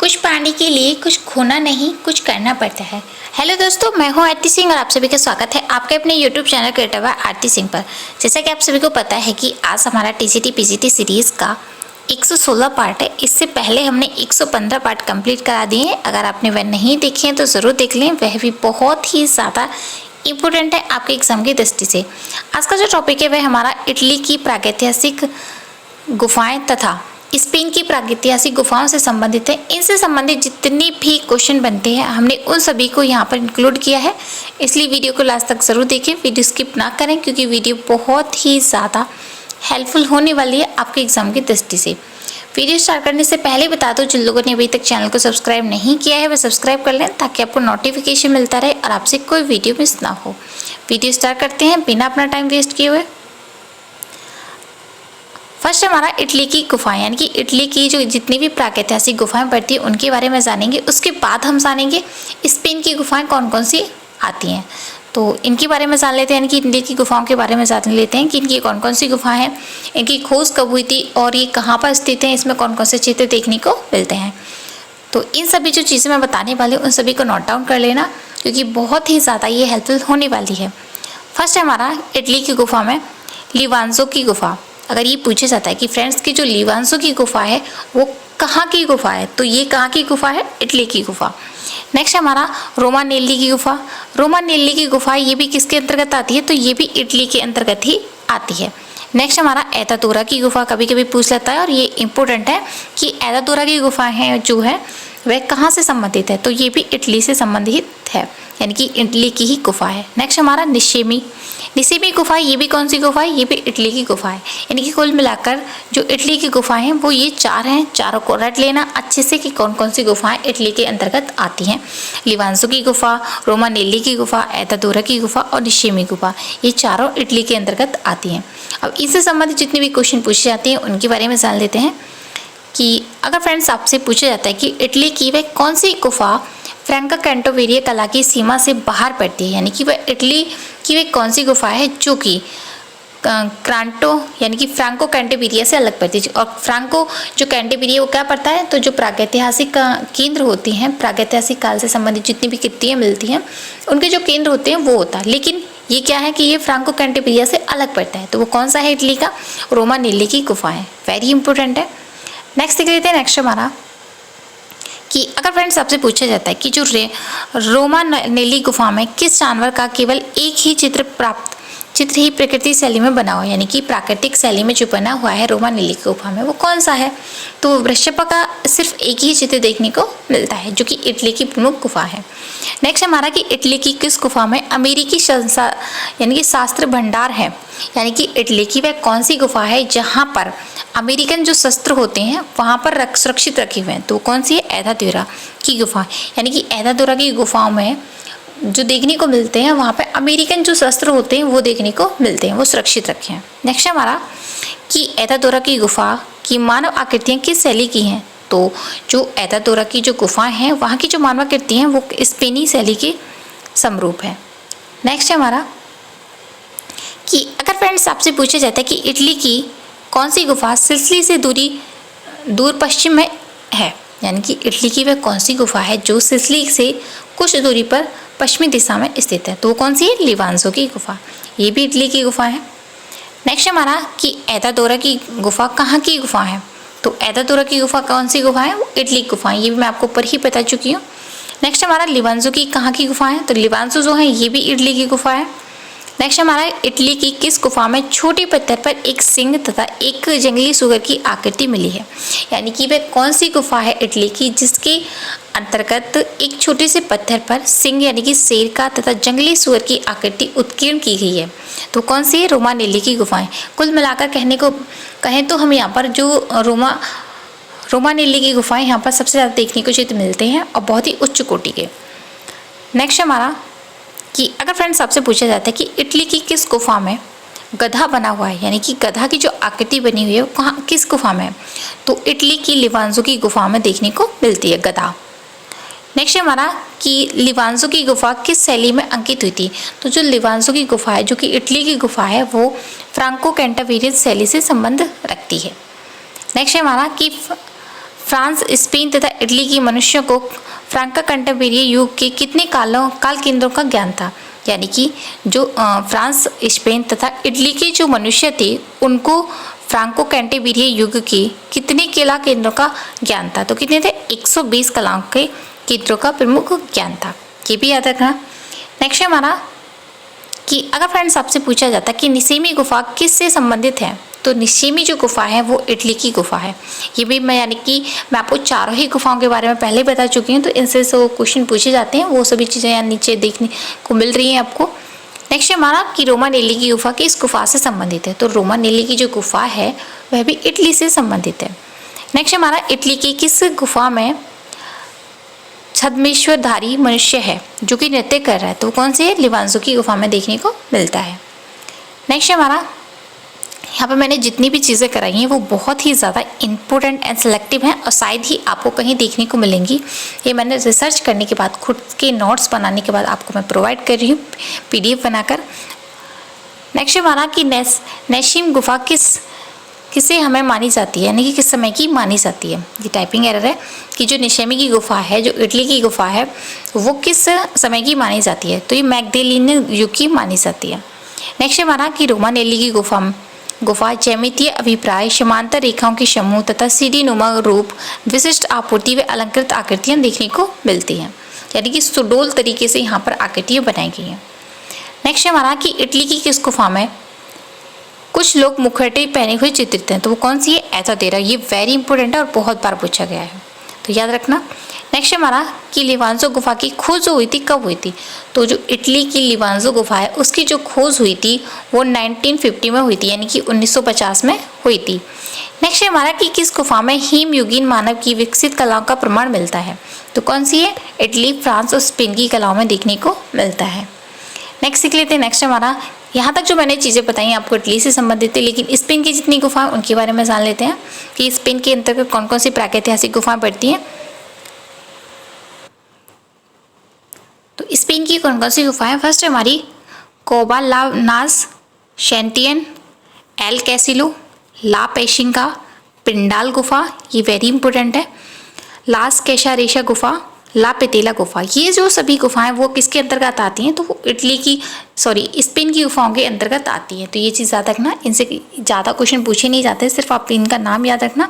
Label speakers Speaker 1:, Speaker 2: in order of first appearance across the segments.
Speaker 1: कुछ पाने के लिए कुछ खोना नहीं, कुछ करना पड़ता है। हेलो दोस्तों, मैं हूं आरती सिंह और आप सभी का स्वागत है आपके अपने यूट्यूब चैनल क्रिएटिव बाय आरती सिंह पर। जैसा कि आप सभी को पता है कि आज हमारा टीजीटी पीजीटी सीरीज़ का 116 पार्ट है। इससे पहले हमने 115 पार्ट कंप्लीट करा दिए हैं। अगर आपने वह नहीं देखे हैं तो ज़रूर देख लें, वह भी बहुत ही ज़्यादा इम्पोर्टेंट है आपके एग्ज़ाम की दृष्टि से। आज का जो टॉपिक है वह हमारा इटली की प्रागैतिहासिक गुफाएं तथा स्पेन की प्रागैतिहासिक गुफाओं से संबंधित है। इनसे संबंधित जितने भी क्वेश्चन बनते हैं हमने उन सभी को यहाँ पर इंक्लूड किया है, इसलिए वीडियो को लास्ट तक ज़रूर देखें, वीडियो स्किप ना करें क्योंकि वीडियो बहुत ही ज़्यादा हेल्पफुल होने वाली है आपके एग्जाम की दृष्टि से। वीडियो स्टार्ट करने से पहले बता दो, जिन लोगों ने अभी तक चैनल को सब्सक्राइब नहीं किया है वह सब्सक्राइब कर लें ताकि आपको नोटिफिकेशन मिलता रहे और आपसे कोई वीडियो मिस ना हो। वीडियो स्टार्ट करते हैं बिना अपना टाइम वेस्ट किए हुए। फर्स्ट हमारा इटली की गुफाएं, यानी कि इटली की जो जितनी भी प्रागैतिहासिक गुफाएं पड़ती हैं उनके बारे में जानेंगे। उसके बाद हम जानेंगे स्पेन की गुफाएं कौन कौन सी आती हैं, तो इनके बारे में जान लेते हैं। यानी कि इटली की गुफाओं के बारे में जान लेते हैं कि इनकी कौन कौन सी गुफाएं हैं, इनकी खोज कब हुई थी और ये कहाँ पर स्थित हैं, इसमें कौन कौन से चित्र देखने को मिलते हैं। तो इन सभी जो चीज़ें मैं बताने वाली हूँ उन सभी को नोट डाउन कर लेना क्योंकि बहुत ही ज़्यादा ये हेल्पफुल होने वाली है। फर्स्ट हमारा इटली की गुफा में लिवांजो की गुफा। अगर ये पूछा जाता है कि फ्रेंड्स की जो लिवांजो की गुफा है वो कहाँ की गुफा है, तो ये कहाँ की गुफा है, इटली की गुफा। नेक्स्ट हमारा रोमानेल्ली की गुफा। रोमानेल्ली की गुफा ये भी किसके अंतर्गत आती है, तो ये भी इटली के अंतर्गत ही आती है। नेक्स्ट हमारा एतातोरा की गुफा, कभी कभी पूछ लेता है और ये इंपॉर्टेंट है कि एतातोरा की गुफा है जो है वह कहाँ से संबंधित है, तो ये भी इटली से संबंधित है, यानी कि इटली की ही गुफा है। नेक्स्ट हमारा निशेमी गुफा, ये भी कौन सी गुफा है, ये भी इटली की गुफा है। यानी कि कुल मिलाकर जो इटली की गुफाएं हैं वो ये चार हैं। चारों को रट लेना अच्छे से कि कौन कौन सी गुफाएं इटली के अंतर्गत आती हैं। लिवांजो की गुफा, रोमानेल्ली की गुफा, एतातोरा की गुफा और निशेमी गुफा, ये चारों इटली के अंतर्गत आती हैं। अब इससे संबंधित जितने भी क्वेश्चन पूछे जाते हैं उनके बारे में जान लेते हैं कि अगर फ्रेंड्स आपसे पूछा जाता है कि इटली की वह कौन सी गुफा फ्रैंका कैंटोवेरिया कला की सीमा से बाहर पड़ती है, यानी कि वह इटली की वह कौन सी गुफा है जो कि क्रांटो यानी कि फ्रैंको कैंटोवेरिया से अलग पड़ती है। और फ्रैंको जो कैंटोवेरिया वो क्या पड़ता है, तो जो प्रागैतिहासिक केंद्र होती हैं, प्रागैतिहासिक काल से संबंधित जितनी भी कृतियाँ मिलती हैं उनके जो केंद्र होते हैं वो होता है। लेकिन ये क्या है कि ये फ्रैंको कैंटोवेरिया से अलग पड़ता है, तो वो कौन सा है इटली का, रोमानेल्ली की गुफा है। वेरी इंपॉर्टेंट है। नेक्स्ट देख लेते हैं। नेक्स्ट हमारा कि अगर फ्रेंड्स आपसे पूछा जाता है कि जो रोमानेल्ली गुफा में किस जानवर का केवल एक ही चित्र ही प्रकृति शैली में बना हुआ है, यानी कि प्राकृतिक शैली में जो बना हुआ है रोमानेल्ली की गुफा में वो कौन सा है, तो वृषभ का सिर्फ एक ही चित्र देखने को मिलता है जो कि इटली की प्रमुख गुफा है। नेक्स्ट हमारा कि इटली की किस गुफा में अमेरिकी यानी कि शास्त्र भंडार है, यानी कि इटली की वह कौन सी गुफा है जहाँ पर अमेरिकन जो शस्त्र होते हैं वहाँ पर सुरक्षित रखे हुए हैं, तो कौन सी है, एतातोरा की गुफा। यानी कि एतातोरा की गुफाओं में जो देखने को मिलते हैं वहाँ पे अमेरिकन जो शस्त्र होते हैं वो देखने को मिलते हैं, वो सुरक्षित रखे हैं। नेक्स्ट हमारा कि एतातोरा की गुफा की मानव आकृतियाँ किस शैली की हैं, तो जो एतातोरा की जो गुफाएं हैं वहाँ की जो मानव आकृति हैं वो स्पेनी शैली के समरूप है। नेक्स्ट हमारा कि अगर फ्रेंड्स आपसे पूछा जाता है कि इटली की कौन सी गुफा सिसिली से दूर पश्चिम में है, यानी कि इटली की वह कौन सी गुफा है जो सिसिली से कुछ दूरी पर पश्चिमी दिशा में स्थित है, तो वो कौन सी है, लिवांजो की गुफा, ये भी इटली की गुफा है। नेक्स्ट हमारा कि एतातोरा की गुफा कहाँ की गुफा है, तो एतातोरा की गुफा कौन सी गुफा है, वो इटली की गुफा है, ये भी मैं आपको ऊपर ही बता चुकी हूँ। नेक्स्ट हमारा लिवांजो की कहाँ की गुफा है, तो लिवांजो जो है ये भी इटली की गुफा है। नेक्स्ट हमारा इटली की किस गुफा में छोटे पत्थर पर एक सिंह तथा एक जंगली सुअर की आकृति मिली है, यानी कि वह कौन सी गुफा है इटली की जिसके अंतर्गत एक छोटे से पत्थर पर सिंह यानी कि शेर का तथा जंगली सुअर की आकृति उत्कीर्ण की गई है, तो कौन सी है, रोमानेल्ली की गुफाएं। कुल मिलाकर कहें तो हम यहाँ पर जो रोमानेल्ली की गुफाएं यहाँ पर सबसे ज़्यादा देखने को चित्र मिलते हैं और बहुत ही उच्च कोटि के। नेक्स्ट हमारा कि अगर फ्रेंड्स आपसे पूछा जाता है कि इटली की किस गुफा में गधा बना हुआ है, यानी कि गधा की जो आकृति बनी हुई है वो कहाँ किस गुफा में है, तो इटली की लिवांजो की गुफा में देखने को मिलती है गधा। नेक्स्ट हमारा कि लिवांजो की गुफा किस शैली में अंकित हुई थी, तो जो लिवांजो की गुफा है जो कि इटली की गुफा है वो फ्रांको कैंटावेरियन शैली से संबंध रखती है। नेक्स्ट हमारा कि फ्रांस, स्पेन तथा इटली के मनुष्यों को फ्रांका कंटेम्पेरिये युग के कितने काल केंद्रों का ज्ञान था? यानी कि जो फ्रांस, स्पेन तथा इटली के जो मनुष्य थे उनको फ्रांको कैंटेबेरिये युग के कितने कला केंद्रों का ज्ञान था? तो कितने थे? 120 कलाओं के केंद्रों का प्रमुख ज्ञान था। ये भी याद रखना। नेक्स्ट है हमारा कि अगर फ्रेंड्स आपसे पूछा जाता कि निसेमी गुफा किससे संबंधित है, तो निसेमी जो गुफा है वो इटली की गुफा है। ये भी मैं यानी कि मैं आपको चारों ही गुफाओं के बारे में पहले बता चुकी हूँ, तो इनसे जो क्वेश्चन पूछे जाते हैं वो सभी चीज़ें यहाँ नीचे देखने को मिल रही हैं आपको। नेक्स्ट है हमारा कि रोमानेली की गुफा किस गुफा से संबंधित है? तो रोमानेली की जो गुफा है वह भी इटली से संबंधित है। नेक्स्ट है हमारा इटली की किस गुफा में छद्मेश्वरधारी मनुष्य है जो कि नृत्य कर रहा है? तो कौन सी है? लिवांसो की गुफा में देखने को मिलता है। नेक्स्ट है हमारा, यहाँ पे मैंने जितनी भी चीज़ें कराई हैं वो बहुत ही ज़्यादा इंपॉर्टेंट एंड सेलेक्टिव हैं और शायद ही आपको कहीं देखने को मिलेंगी। ये मैंने रिसर्च करने के बाद, खुद के नोट्स बनाने के बाद आपको मैं प्रोवाइड कर रही हूँ PDF बनाकर। नेक्स्ट है हमारा कि नैशीम गुफा किसे हमें मानी जाती है, यानी कि किस समय की मानी जाती है? ये टाइपिंग एरर है कि जो निशेमी की गुफा है, जो इटली की गुफा है, वो किस समय की मानी जाती है? तो ये मैग्डेलिन युग की मानी जाती है। नेक्स्ट है हमारा कि रोमानेली की गुफा ज्यामितीय अभिप्राय, समांतर रेखाओं के समूह तथा सीढ़ी नुमा रूप, विशिष्ट आपूर्ति व अलंकृत आकृतियाँ देखने को मिलती हैं, यानी कि सुडोल तरीके से यहाँ पर आकृतियाँ बनाई गई हैं। नेक्स्ट है हमारा कि इटली की किस गुफा में कुछ लोग मुखौटे पहने हुए चित्रित हैं? तो वो कौन सी है? एथोदेरा। ये वेरी इंपॉर्टेंट है और बहुत बार पूछा गया है, तो याद रखना। नेक्स्ट है हमारा कि लिवांसो गुफा की खोज जो हुई थी कब हुई थी? तो जो इटली की लिवांसो गुफा है उसकी जो खोज हुई थी वो 1950 में हुई थी, यानी कि 1950 में हुई थी। नेक्स्ट है हमारा कि किस गुफा में हिमयुगीन मानव की विकसित कलाओं का प्रमाण मिलता है? तो कौन सी है? इटली, फ्रांस और स्पेन की कलाओं में देखने को मिलता है। नेक्स्ट सीख लेते हैं। नेक्स्ट हमारा, यहाँ तक जो मैंने चीज़ें बताई आपको इटली से संबंधित है, लेकिन स्पेन की जितनी गुफा उनके बारे में जान लेते हैं कि स्पेन के अंतर्गत कौन कौन सी प्रागैतिहासिक गुफाएं पड़ती हैं। तो स्पेन की कौन कौन सी गुफाएं? फर्स्ट है हमारी कोबा ला नाज, शैंटियन, एल कैसिलो, ला पेशिंगा, पिंडाल गुफा, ये वेरी इंपॉर्टेंट है, लास कैशारेशा गुफा, ला पेतेला गुफा। ये जो सभी गुफाएं वो किसके अंतर्गत आती हैं? तो वो स्पेन की गुफाओं के अंतर्गत आती हैं। तो ये चीज़ याद रखना, इनसे ज़्यादा क्वेश्चन पूछे नहीं जाते, सिर्फ आप इनका नाम याद रखना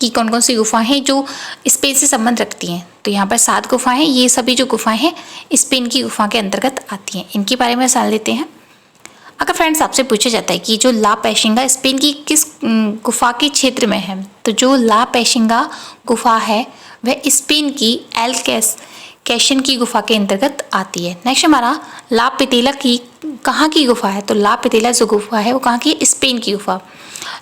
Speaker 1: कि कौन कौन सी गुफाएं हैं जो स्पेन से संबंध रखती हैं। तो यहाँ पर 7 गुफाएं हैं, ये सभी जो गुफाएं हैं स्पेन की गुफा के अंतर्गत आती हैं। इनके बारे में जान लेते हैं। अगर फ्रेंड्स आपसे पूछा जाता है कि जो ला पेशिंगा स्पेन की किस गुफा के क्षेत्र में है, तो जो ला पेशिंगा गुफा है वह स्पेन की एल कैशन की गुफा के अंतर्गत आती है। नेक्स्ट हमारा ला पितेला की कहाँ की गुफा है? तो ला पितेला जो गुफा है वो कहाँ की? स्पेन की गुफा।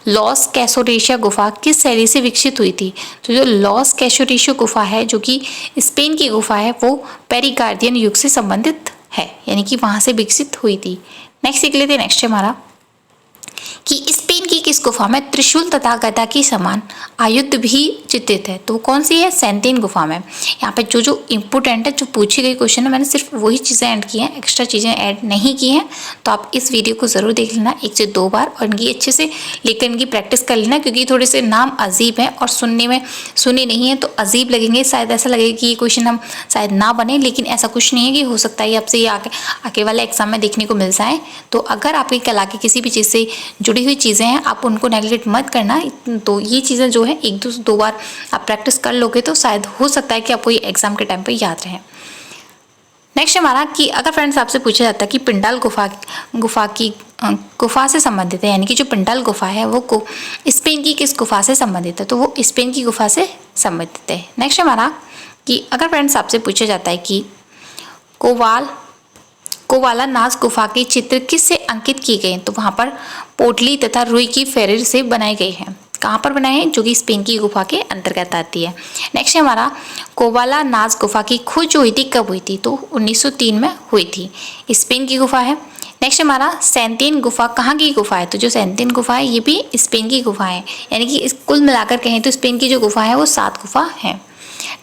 Speaker 1: लॉस कैसोरेशिया गुफा किस शैली से विकसित हुई थी? तो जो लॉस कैसोरेशिया गुफा है जो कि स्पेन की गुफा है वो पेरिकार्दियन युग से संबंधित है, यानी कि वहाँ से विकसित हुई थी। नेक्स्ट सीख लेते हैं। नेक्स्ट हमारा कि स्पेन की किस गुफा में त्रिशूल तथा गदा की समान आयुध भी चित्रित है? तो कौन सी है? सैंतीन गुफा में। यहाँ पे जो जो इम्पोर्टेंट है, जो पूछी गई क्वेश्चन है, मैंने सिर्फ वही चीज़ें ऐड की हैं, एक्स्ट्रा चीज़ें ऐड नहीं की हैं। तो आप इस वीडियो को ज़रूर देख लेना 1 से 2 बार और इनकी अच्छे से लेकर इनकी प्रैक्टिस कर लेना, क्योंकि थोड़े से नाम अजीब हैं और सुनने में सुने नहीं है तो अजीब लगेंगे। शायद ऐसा लगेगा कि ये क्वेश्चन हम शायद ना बने, लेकिन ऐसा कुछ नहीं है कि हो सकता है आपसे ये आगे वाले एग्जाम में देखने को मिल जाए। तो अगर आपकी कला की किसी भी चीज़ से जुड़ी हुई चीज़ें हैं आप उनको नेगलेक्ट मत करना। तो ये चीज़ें जो है 1-2 बार आप प्रैक्टिस कर लोगे तो शायद हो सकता है कि आपको ये एग्जाम के टाइम पे याद रहे। नेक्स्ट हमारा कि अगर फ्रेंड्स आपसे पूछा जाता है कि पिंडाल गुफा से संबंधित है, यानी कि जो पिंडाल गुफा है वो स्पेन की किस गुफा से संबंधित है? तो वो स्पेन की गुफा से संबंधित है। नेक्स्ट हमारा कि अगर फ्रेंड्स आपसे पूछा जाता है कि कोवाला नाज गुफा के चित्र किससे अंकित किए गए? तो वहाँ पर पोटली तथा रुई की फेरिर से बनाए गए हैं। कहाँ पर बनाए हैं? जो कि स्पेन की गुफा के अंतर्गत आती है। नेक्स्ट हमारा कोवाला नाज गुफा की खोज जो हुई थी कब हुई थी? तो 1903 में हुई थी, स्पेन की गुफा है। नेक्स्ट हमारा सैंतीन गुफा कहाँ की गुफा है? तो जो सैंतीन गुफा है ये भी स्पेन की गुफा है, यानी कि कुल मिलाकर कहें तो स्पेन की जो गुफा है वो 7 गुफा है।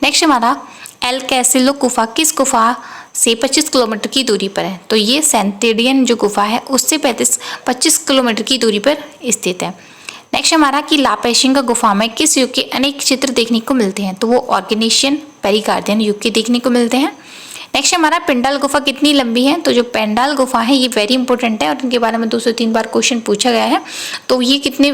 Speaker 1: नेक्स्ट हमारा एल कैसिलो गुफा किस गुफा से 25 किलोमीटर की दूरी पर है? तो ये सेंटेडियन जो गुफा है उससे 25 किलोमीटर की दूरी पर स्थित है। नेक्स्ट हमारा कि लापेशिंगा गुफा में किस युग के अनेक चित्र देखने को मिलते हैं, तो वो ऑर्गेनेशियन पेरिकार्डियन युग के देखने को मिलते हैं। नेक्स्ट हमारा पिंडाल गुफा कितनी लंबी है, तो जो पेंडाल गुफा है ये वेरी इंपॉर्टेंट है और इनके बारे में 2 से 3 बार क्वेश्चन पूछा गया है। तो ये कितने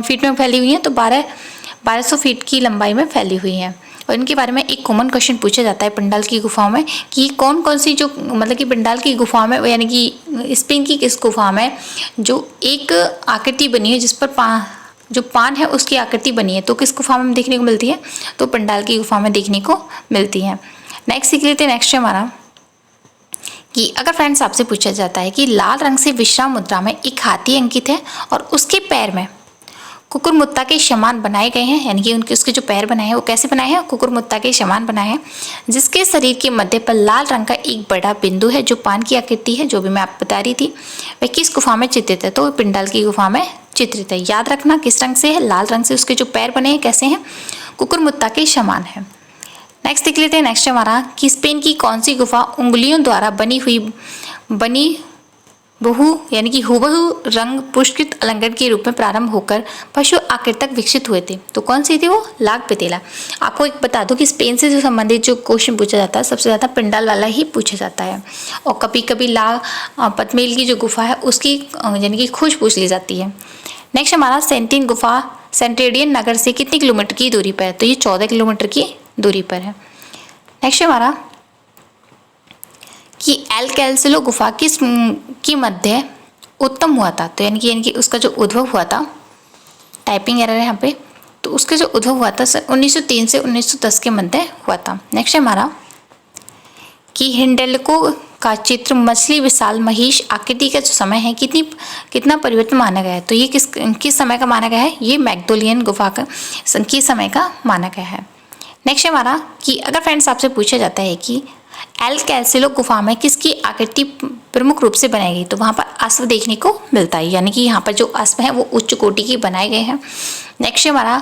Speaker 1: फीट में फैली हुई है, तो 1200 फीट की लंबाई में फैली हुई है। और इनके बारे में एक कॉमन क्वेश्चन पूछा जाता है पिंडाल की गुफाओं में कि कौन कौन सी जो मतलब कि पिंडाल की गुफाओं में यानी कि स्पेन की किस गुफा में जो एक आकृति बनी है जिस पर जो पान है उसकी आकृति बनी है, तो किस गुफा में देखने को मिलती है, तो पिंडाल की गुफा में देखने को मिलती है। नेक्स्ट सीख लेते हैं। नेक्स्ट हमारा कि अगर फ्रेंड्स आपसे पूछा जाता है कि लाल रंग से विश्राम मुद्रा में एक हाथी अंकित है और उसके पैर में कुकुरमुत्ता के समान बनाए गए हैं, यानी कि उसके जो पैर बनाए हैं वो कैसे बनाए हैं, कुकुरमुत्ता के समान बनाए हैं, जिसके शरीर के मध्य पर लाल रंग का एक बड़ा बिंदु है जो पान की आकृति है, जो भी मैं आपको बता रही थी। वह किस गुफा में चित्रित है, तो पिंडाल की गुफा में चित्रित है। याद रखना किस रंग से है, लाल रंग से। उसके जो पैर बने हैं कैसे हैं, कुकुरमुत्ता के समान है। नेक्स्ट देख लेते हैं। नेक्स्ट हमारा कि स्पेन की कौन सी गुफा उंगलियों द्वारा बनी बहु यानी कि हुबहू रंग पुष्पित अलंकरण के रूप में प्रारंभ होकर पशु आकृति तक विकसित हुए थे, तो कौन सी थी, वो लाग पितेला। आपको एक बता दूं कि स्पेन से जो संबंधित जो क्वेश्चन पूछा जाता है सबसे ज़्यादा पिंडाल वाला ही पूछा जाता है, और कभी कभी लाग पतमेल की जो गुफा है उसकी यानी कि खोज पूछ ली जाती है। नेक्स्ट हमारा सेंटिन गुफा सेंटेडियन नगर से कितने किलोमीटर की दूरी पर है, तो ये 14 किलोमीटर की दूरी पर है। नेक्स्ट हमारा कि एल कैल्सिलो गुफा किस की मध्य उत्तम हुआ था, तो यानी कि उसका जो उद्भव हुआ था, टाइपिंग एरर है यहाँ पे, तो उसका जो उद्भव हुआ था 1903 से 1910 के मध्य हुआ था। नेक्स्ट हमारा कि हिंडेल्को का चित्र मछली विशाल महिष आकृति का जो समय है कितना परिवर्तन माना गया है, तो ये किस समय का माना गया है, ये मैग्दोलियन गुफा का समय का माना गया है। नेक्स्ट हमारा कि अगर फ्रेंड्स आपसे पूछा जाता है कि एल कैल्सिलो गुफा में किसकी आकृति प्रमुख रूप से बनाई गई, तो वहाँ पर अश्व देखने को मिलता है, यानी कि यहाँ पर जो अश्व हैं वो उच्च कोटि की बनाए गए हैं। नेक्स्ट हमारा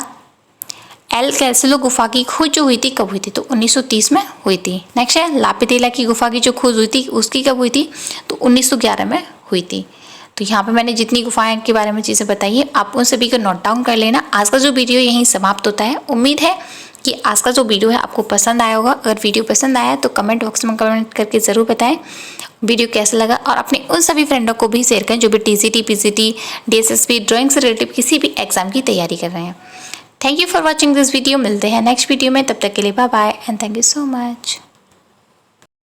Speaker 1: एल कैल्सिलो गुफा की खोज जो हुई थी कब हुई थी, तो 1930 में हुई थी। नेक्स्ट है लापितेला की गुफा की जो खोज हुई थी उसकी कब हुई थी, तो 1911 में हुई थी। तो यहाँ पे मैंने जितनी गुफाएं के बारे में चीज़ें बताई है आप उन सभी को नोट डाउन कर लेना। आज का जो वीडियो यहीं समाप्त होता है। उम्मीद है कि आज का जो वीडियो है आपको पसंद आया होगा। अगर वीडियो पसंद आया तो कमेंट बॉक्स में कमेंट करके ज़रूर बताएं वीडियो कैसा लगा, और अपने उन सभी फ्रेंडों को भी शेयर करें जो भी टीसीटी, पीसीटी, डीएसएसपी, ड्राइंग से रिलेटिव किसी भी एग्जाम की तैयारी कर रहे हैं। Thank you for watching this video. मिलते हैं नेक्स्ट वीडियो में, तब तक के लिए bye bye and thank you so much.